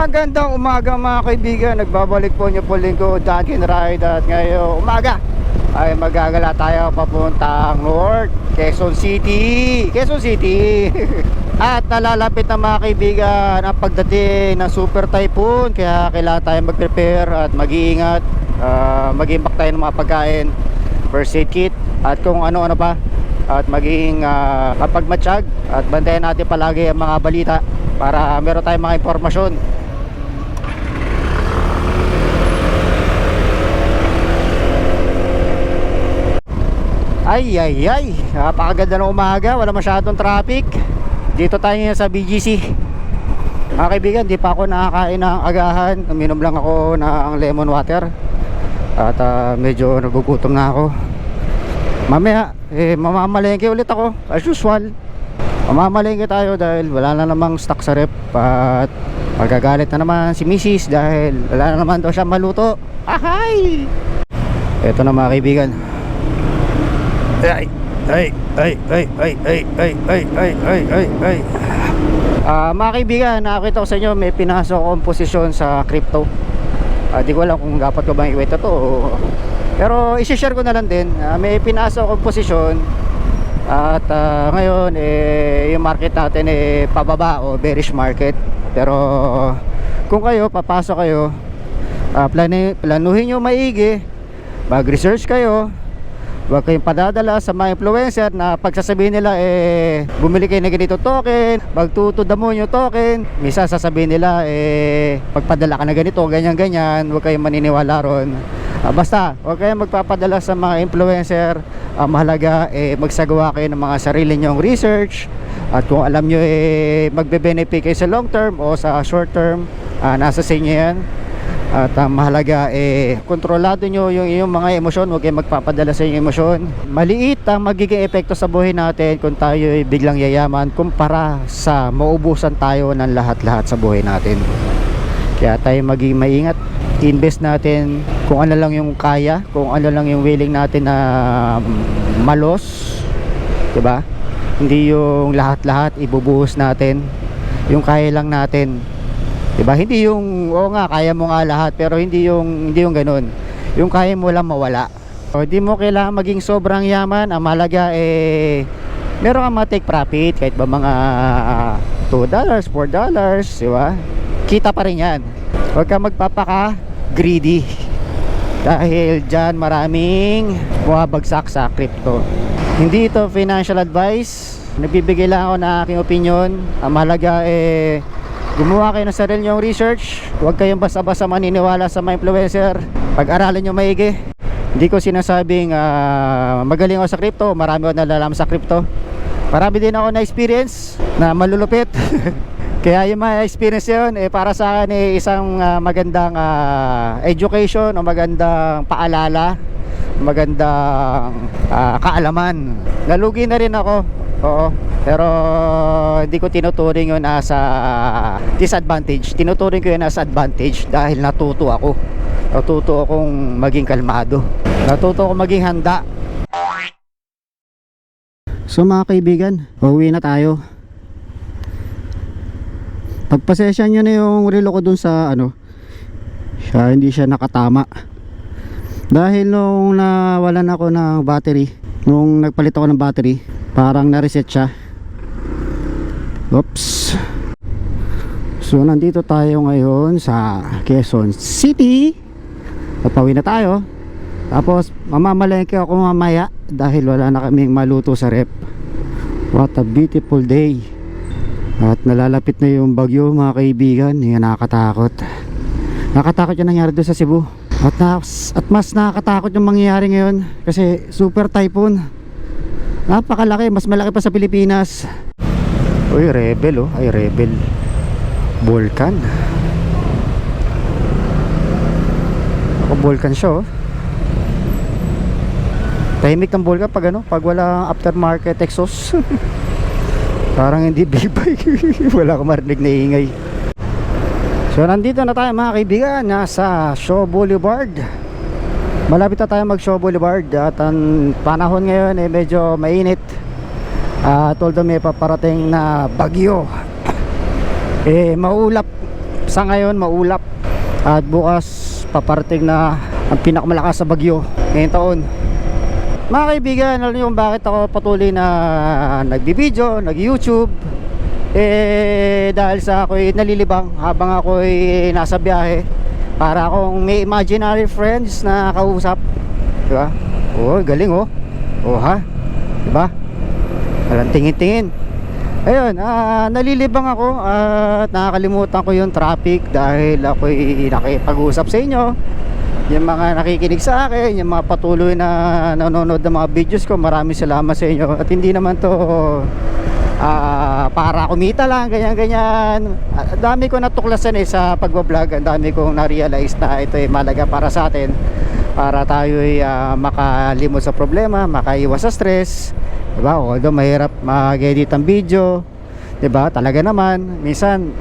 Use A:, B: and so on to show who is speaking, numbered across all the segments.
A: Magandang umaga mga kaibigan. Nagbabalik po niyo po lingkod Dunkin Ride. At ngayong umaga ay magagala tayo papuntang North Quezon City. At nalalapit na mga kaibigan ang pagdating ng super typhoon. Kaya kailangan tayo mag-prepare at mag-iingat. Mag-imbak tayo ng mga pagkain, first aid kit, at kung ano-ano pa. At maging kapag matsyag. At bantayan natin palagi ang mga balita para meron tayong mga impormasyon. Ay, napakaganda ng umaga, wala masyadong traffic. Dito tayo ngayon sa BGC. Mga kaibigan, di pa ako nakakain ng agahan. Uminom lang ako ng lemon water. At medyo nagugutom na ako. Mamaya, mamamalengke ulit ako as usual. Mamamalengke tayo dahil wala na namang stock sa rep. At magagalit na naman si Mrs. dahil wala na naman daw siya maluto. Ahay! Ito na mga kaibigan. Mga kaibigan, nakakita ko sa inyo may pinasok akong posisyon sa crypto. Di ko alam kung dapat ko bang iwento to pero isi-share ko na lang din. May pinasok akong posisyon. At ngayon yung market natin pababa o bearish market. Pero kung kayo papasok kayo, planuhin nyo maigi, mag-research kayo. Huwag kayong padadala sa mga influencer na pagsasabihin nila bumili kayo na ganito token, magtutudamon yung token. Minsan sasabihin nila pagpadala ka na ganito, ganyan. Huwag kayong maniniwala ron. Basta huwag kayong magpapadala sa mga influencer. Mahalaga magsagawa kayo ng mga sarili nyong research. At kung alam nyo magbe-benefit kayo sa long term o sa short term, nasa sa inyo yan. At mahalaga kontrolado nyo yung iyong mga emosyon. Huwag kayong magpapadala sa inyong emosyon. Maliit ang magiging epekto sa buhay natin kung tayo biglang yayaman kumpara sa maubusan tayo ng lahat-lahat sa buhay natin. Kaya tayo maging maingat. Invest natin kung ano lang yung kaya, kung ano lang yung willing natin na malos, diba? Hindi yung lahat-lahat ibubuhos natin, yung kaya lang natin, diba? Hindi yung oo nga kaya mo nga lahat, pero hindi yung ganun, yung kaya mo lang mawala. O di mo kailangan maging sobrang yaman. Ang mahalaga meron kang take profit kahit ba mga $2, $4, diba? Kita pa rin yan. Huwag kang magpapaka greedy dahil dyan maraming bumabagsak sa crypto. Hindi ito financial advice. Nagbibigay lang ako ng aking opinion. Ang mahalaga gumawa kayo ng sarili nyong research. Huwag kayong basta-basta maniniwala sa mga influencer. Pag-aralan nyo maigi. Hindi ko sinasabing magaling ako sa crypto. Marami ako nalalaman sa crypto. Marami din ako na experience na malulupit. Kaya yung mga experience yun para sa akin isang magandang education o magandang paalala, magandang kaalaman. Nalugi na rin ako, oo, pero hindi ko tinuturing yun as disadvantage. Tinuturing ko yun as advantage dahil natuto akong maging kalmado, natuto akong maging handa. So mga kaibigan, uuwi na tayo. Pagpasensya nyo na yung relo ko dun sa hindi siya nakatama. Dahil nung nawalan ako ng battery, nung nagpalit ako ng battery, parang na-reset siya. Oops. So nandito tayo ngayon sa Quezon City. Papawi na tayo. Tapos mamamalengke ako mamaya dahil wala na kaming maluto sa rep. What a beautiful day. At nalalapit na yung bagyo mga kaibigan. Yung nakakatakot. Nakatakot yung nangyari doon sa Cebu. At mas nakakatakot yung mangyayari ngayon kasi super typhoon. Napakalaki, mas malaki pa sa Pilipinas. Uy, rebel Ay, rebel Volcan. Ako Volcan siya Tahimik ng Volcan pag walang aftermarket exhaust. Parang hindi big bike. Wala akong marinig na ingay. So nandito na tayo mga kaibigan, nasa Shaw Boulevard. Malapit na tayo mag Shaw Boulevard. At ang panahon ngayon medyo mainit. Although may paparating na bagyo, maulap sa ngayon maulap. At bukas paparating na ang pinakamalakas sa bagyo ngayong taon. Mga kaibigan, alam niyo kung bakit ako patuloy na nagbibideo, nag-YouTube? Dahil sa ako'y nalilibang habang ako'y nasa biyahe, para akong may imaginary friends na kausap, diba? Oh, galing oh. Oh ha, diba? Walang tingin-tingin. Ayun, nalilibang ako at nakakalimutan ko yung traffic dahil ako'y nakipag-usap sa inyo. Yung mga nakikinig sa akin, yung mga patuloy na nanonood ng mga videos ko, maraming salamat sa inyo. At hindi naman to para kumita lang, ganyan-ganyan. Dami ko natuklasan sa pagbablog. Ang dami kong na-realize na ito ay malaga para sa atin, para tayo ay makalimot sa problema, makaiwas sa stress, diba? Although mahirap mag-edit ang video, diba? Talaga naman, minsan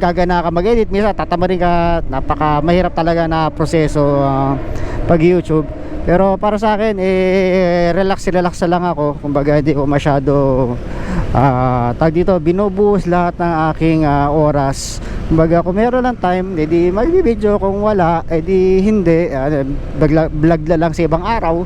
A: gagana ka mag-edit, minsan tatamarin ka, napaka mahirap talaga na proseso pag YouTube. Pero para sa akin relax lang ako. Kumbaga hindi ko masyado binubuhos lahat ng aking oras. Kumbaga kung meron lang time, edi mag-video, kung wala edi hindi, vlog lang sa ibang araw.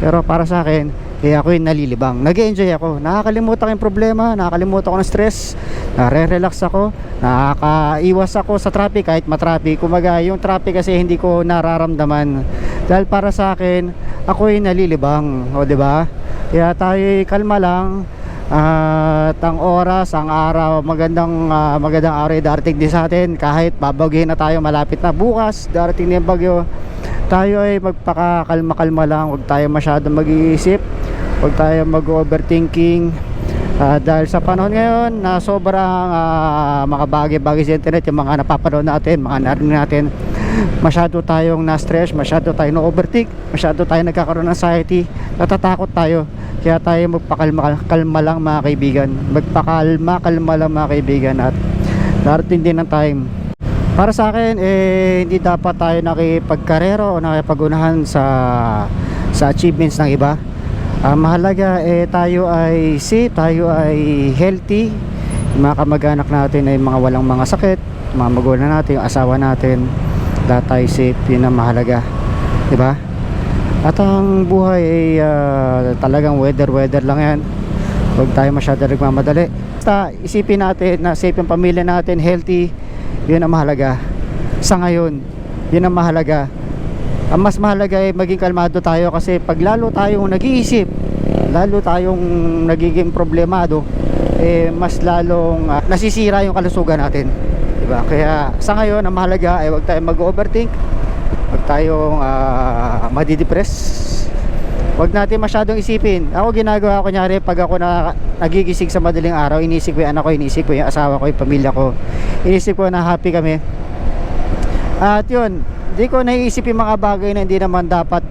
A: Pero para sa akin ako yung nalilibang, nag-enjoy ako, nakakalimutan ko yung problema, nakakalimutan ko ng stress, nare-relax ako, nakakaiwas ako sa traffic kahit matraffic. Kumbaga yung traffic kasi hindi ko nararamdaman dahil para sa akin ako yung nalilibang, o diba? Kaya tayo kalma lang. At ang oras, ang araw, magandang araw darating din sa atin. Kahit babagyin na tayo, malapit na bukas, darating din yung bagyo, tayo ay magpakakalma-kalma lang. Huwag tayo masyadong mag-iisip, huwag tayo mag-overthinking. Dahil sa panahon ngayon na sobrang makabagay-bagay sa internet, yung mga napapanood natin, mga narinig natin, masyado tayong na-stress, masyado tayong na-overthink, masyado tayong nagkakaroon ng anxiety, natatakot tayo. Kaya tayo magpakalma lang mga kaibigan, magpakalma lang mga kaibigan. At darating din ng time. Para sa akin hindi dapat tayo nakipagkarero o nakipagunahan sa achievements ng iba. Mahalaga tayo ay safe, tayo ay healthy, yung mga kamag-anak natin ay mga walang mga sakit, mga magulang natin, yung asawa natin, lahat tayo safe, yun ang mahalaga, diba? At ang buhay ay talagang weather lang yan. Huwag tayo masyado nagmamadali. Basta isipin natin na safe yung pamilya natin, healthy, yun ang mahalaga sa ngayon. Yun ang mahalaga. Ang mas mahalaga ay maging kalmado tayo, kasi pag lalo tayong nag-iisip, lalo tayong nagiging problemado, mas lalong nasisira yung kalusugan natin, diba? Kaya sa ngayon ang mahalaga ay huwag tayong mag-overthink, huwag tayong madidepress, huwag natin masyadong isipin. Ako ginagawa ko, kunyari pag ako nagigising sa madaling araw, inisip ko yung anak ko, inisip ko yung asawa ko, yung pamilya ko, inisip ko na happy kami. At yun, di ko naiisip yung mga bagay na hindi naman dapat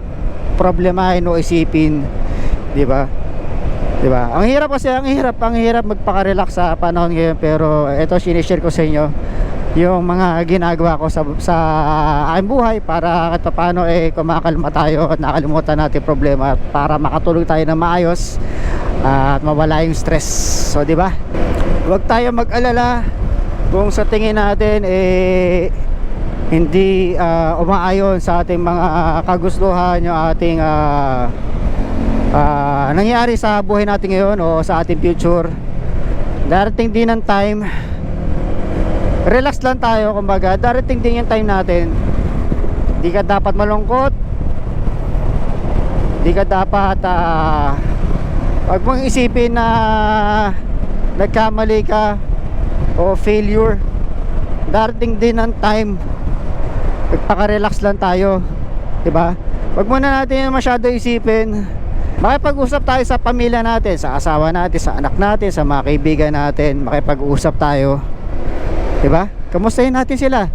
A: problemahin o isipin, di ba? Di ba? Ang hirap kasi, ang hirap magpaka-relax sa panahon ngayon. Pero ito, sinishare ko sa inyo yung mga ginagawa ko sa aking buhay, para kahit paano kumakalma tayo at nakalimutan natin problema, para makatulog tayo na maayos at mawala yung stress. So di ba? Huwag tayo mag-alala kung sa tingin natin hindi umaayon sa ating mga kagustuhan, yung ating nangyari sa buhay natin ngayon o sa ating future. Darating din ang time, relax lang tayo. Kumbaga darating din yung time natin, di ka dapat malungkot, di ka dapat wag mong isipin na nagkamali ka o failure. Darating din ang time, magpaka-relax lang tayo, diba? Wag muna natin masyado isipin. Makipag-usap tayo sa pamilya natin, sa asawa natin, sa anak natin, sa mga kaibigan natin. Makipag-usap tayo, diba? Kamustahin natin sila,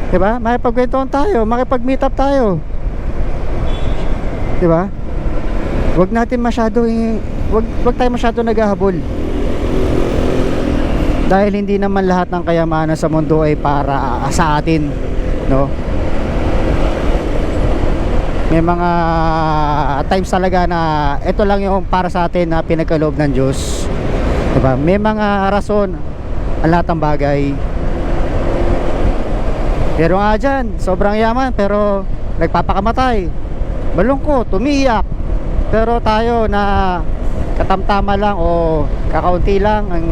A: diba? Makipagkwentuhan tayo, makipag-meet up tayo, diba? Wag natin masyado wag tayo masyado naghahabol, dahil hindi naman lahat ng kayamanan sa mundo ay para sa atin, no? May mga times talaga na ito lang yung para sa atin na pinagkaloob ng Diyos, diba? May mga rason ang lahat ng bagay. Pero nga dyan, sobrang yaman pero nagpapakamatay, malungkot, umiiyak. Pero tayo na katamtama lang o kakaunti lang ang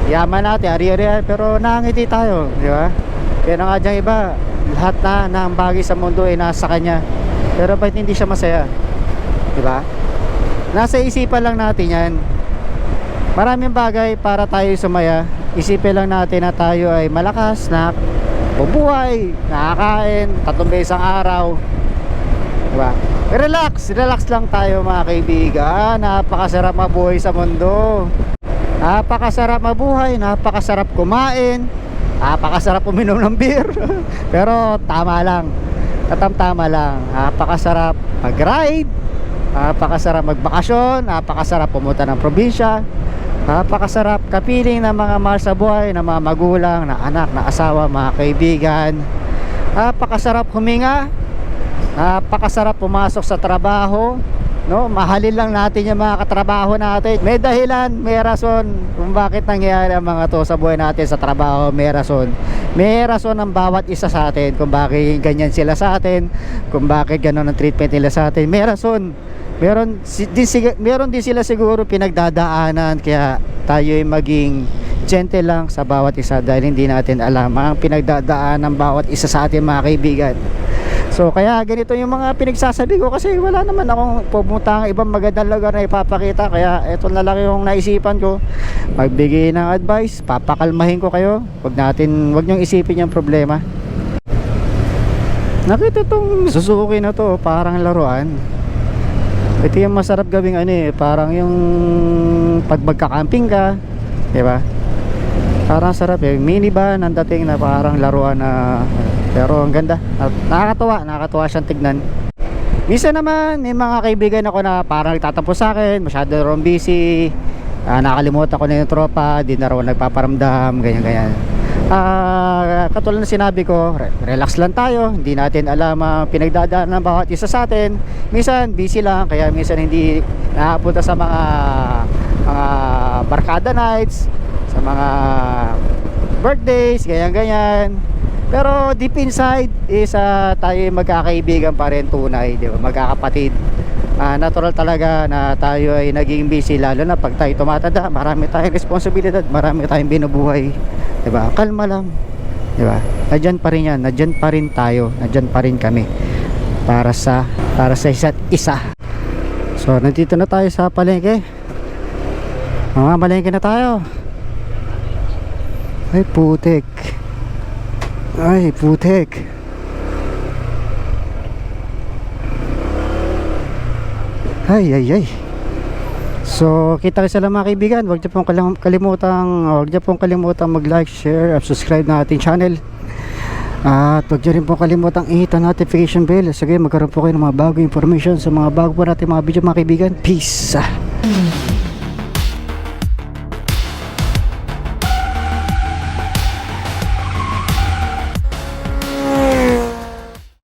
A: yaman natin, ari-ari, pero nangiti tayo, di ba? Pero nga dyan iba, lahat na ang bagay sa mundo ay nasa kanya. Pero ba't hindi siya masaya? Di ba? Nasa isipan lang natin yan. Maraming bagay para tayo sumaya. Isipin lang natin na tayo ay malakas, na bubuhay, nakakain 3 beses ang araw. Diba? Relax lang tayo mga kaibigan. Napakasarap mabuhay sa mundo. Napakasarap mabuhay, napakasarap kumain, napakasarap uminom ng beer. Pero tama lang, tama lang. Napakasarap mag-ride, napakasarap magbakasyon, napakasarap pumunta ng probinsya, napakasarap kapiling ng mga mahal sa buhay, ng mga magulang, na anak, na asawa, mga kaibigan. Napakasarap huminga, napakasarap pumasok sa trabaho, no? Mahalin lang natin yung mga katrabaho natin. May dahilan, may rason kung bakit nangyayari ang mga to sa buhay natin, sa trabaho. May rason ang bawat isa sa atin kung bakit ganyan sila sa atin, kung bakit gano'n ang treatment nila sa atin. May rason. Meron din sila siguro pinagdadaanan, kaya tayo ay maging gentle lang sa bawat isa dahil hindi natin alam ang pinagdadaanan ng bawat isa sa atin, mga kaibigan. So kaya ganito yung mga pinagsasabi ko, kasi wala naman akong pumunta ng ibang magandang lugar na ipapakita. Kaya ito na lang yung naisipan ko, magbigay ng advice, papakalmahin ko kayo. Wag nyong isipin yung problema. Nakita tong Suzuki na to, parang laruan. Ito yung masarap gawing parang yung pag magka-camping ka, di ba? Parang sarap minivan ang dating, na parang laruan na, pero ang ganda. Nakakatuwa siyang tignan. Minsan naman may mga kaibigan ako na parang nagtatapos sa akin, masyado ron busy, nakalimutan ko na yung tropa, di na raw nagpaparamdam, ganyan. Katulad na sinabi ko, relax lang tayo, hindi natin alam ang pinagdadaan ng bawat isa sa atin. Minsan busy lang, kaya minsan hindi nakapunta sa mga barkada nights, sa mga birthdays, ganyan. Pero deep inside is tayo magkakaibigan pa rin, tunay, di ba? Magkakapatid. Natural talaga na tayo ay naging busy, lalo na pag tayo tumatanda, marami tayong responsibilidad, marami tayong binubuhay, di ba? Kalma lang, di ba? Nandiyan pa rin yan, nandiyan pa rin tayo, nandiyan pa rin kami para sa isa't isa. So nandito na tayo sa palengke. Malengke na tayo. Ay putek. Ay. So kita kayo sa mga kaibigan. Huwag niyo pong kalimutang mag-like, share, at subscribe na ating channel. At huwag niyo rin pong kalimutang i-hit ang notification bell. Sige, magkaroon po kayo ng mga bagong information sa mga bago po natin mga video, mga kaibigan. Peace.